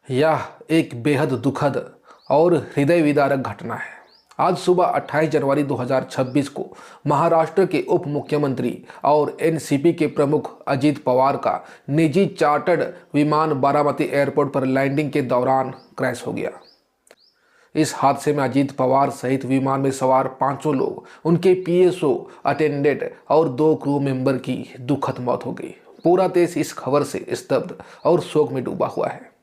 यह एक बेहद दुखद और हृदय विदारक घटना है। आज सुबह 28 जनवरी 2026 को महाराष्ट्र के उप मुख्यमंत्री और एनसीपी के प्रमुख अजीत पवार का निजी चार्टर्ड विमान बारामती एयरपोर्ट पर लैंडिंग के दौरान क्रैश हो गया। इस हादसे में अजीत पवार सहित विमान में सवार पांचों लोग, उनके पीएसओ, अटेंडेंट और 2 क्रू मेंबर की दुखद मौत हो गई। पूरा देश इस खबर से स्तब्ध और शोक में डूबा हुआ है।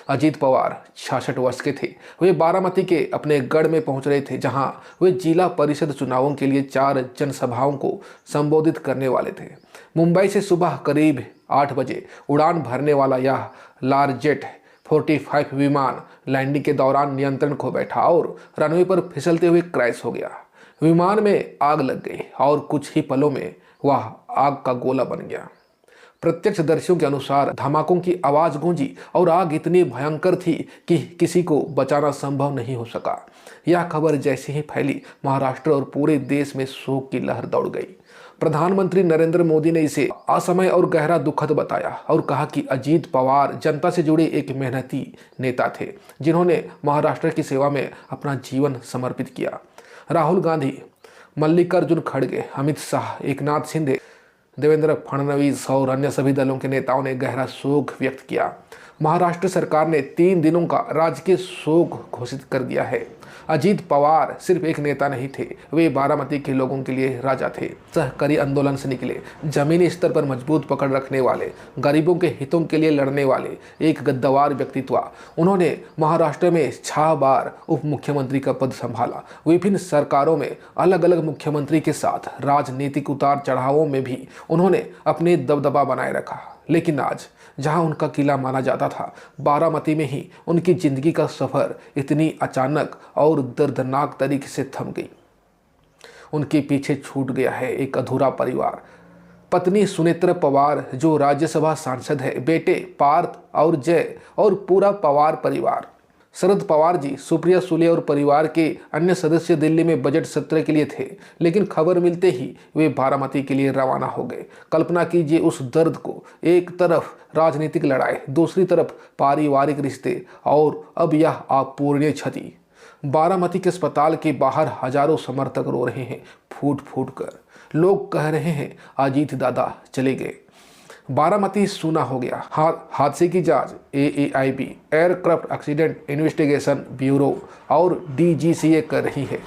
अजीत पवार 66 वर्ष के थे। वे बारामती के अपने गढ़ में पहुंच रहे थे, जहां वे जिला परिषद चुनावों के लिए 4 जनसभाओं को संबोधित करने वाले थे। मुंबई से सुबह करीब 8 बजे उड़ान भरने वाला यह लार्जेट 45 विमान लैंडिंग के दौरान नियंत्रण खो बैठा और रनवे पर फिसलते हुए क्रैश हो गया। विमान में आग लग गई और कुछ ही पलों में वह आग का गोला बन गया। प्रत्यक्षदर्शियों के अनुसार धमाकों की आवाज गूंजी और आग इतनी भयंकर थी कि किसी को बचाना संभव नहीं हो सका। यह खबर जैसे ही फैली, महाराष्ट्र और पूरे देश में शोक की लहर दौड़ गई। प्रधानमंत्री नरेंद्र मोदी ने इसे असमय और गहरा दुखद बताया और कहा कि अजीत पवार जनता से जुड़े एक मेहनती नेता थे, जिन्होंने महाराष्ट्र की सेवा में अपना जीवन समर्पित किया। राहुल गांधी, मल्लिकार्जुन खड़गे, अमित शाह, एकनाथ शिंदे, देवेंद्र फडणवीस और अन्य सभी दलों के नेताओं ने गहरा शोक व्यक्त किया। महाराष्ट्र सरकार ने 3 दिनों का राजकीय शोक घोषित कर दिया है। अजीत पवार सिर्फ एक नेता नहीं थे, वे बारामती के लोगों के लिए राजा थे। सहकारी आंदोलन से निकले, जमीनी स्तर पर मजबूत पकड़ रखने वाले, गरीबों के हितों के लिए लड़ने वाले एक गद्दार व्यक्तित्व। उन्होंने महाराष्ट्र में 6 बार उप मुख्यमंत्री का पद संभाला। विभिन्न सरकारों में अलग अलग मुख्यमंत्री के साथ राजनीतिक उतार चढ़ावों में भी उन्होंने अपने दबदबा बनाए रखा। लेकिन आज जहां उनका किला माना जाता था, बारामती में ही उनकी जिंदगी का सफर इतनी अचानक और दर्दनाक तरीके से थम गई। उनके पीछे छूट गया है एक अधूरा परिवार। पत्नी सुनेत्र पवार जो राज्यसभा सांसद है, बेटे पार्थ और जय और पूरा पवार परिवार। शरद पवार जी, सुप्रिया सुले और परिवार के अन्य सदस्य दिल्ली में बजट सत्र के लिए थे, लेकिन खबर मिलते ही वे बारामती के लिए रवाना हो गए। कल्पना कीजिए उस दर्द को, एक तरफ राजनीतिक लड़ाई, दूसरी तरफ पारिवारिक रिश्ते और अब यह अपूरणीय क्षति। बारामती के अस्पताल के बाहर हजारों समर्थक रो रहे हैं फूट फूट कर। लोग कह रहे हैं अजीत दादा चले गए। बारामती सूना हो गया। हादसे की जांच AAIB, aircraft accident investigation bureau और DGCA कर रही है।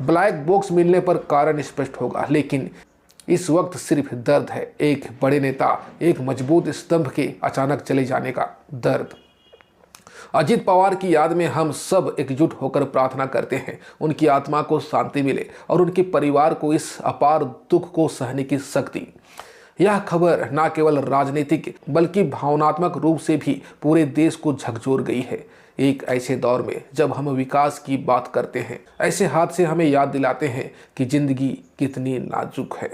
ब्लैक बॉक्स मिलने पर कारण स्पष्ट होगा, लेकिन इस वक्त सिर्फ दर्द है, एक बड़े नेता, एक मजबूत स्तंभ के अचानक चले जाने का दर्द। अजीत पवार की याद में हम सब एकजुट होकर प्रार्थना करते हैं, उनकी आत्मा को शांति मिले और उनके परिवार को इस अपार दुख को सहने की शक्ति। यह खबर न केवल राजनीतिक बल्कि भावनात्मक रूप से भी पूरे देश को झकझोर गई है। एक ऐसे दौर में जब हम विकास की बात करते हैं, ऐसे हादसे हमें याद दिलाते हैं कि जिंदगी कितनी नाजुक है।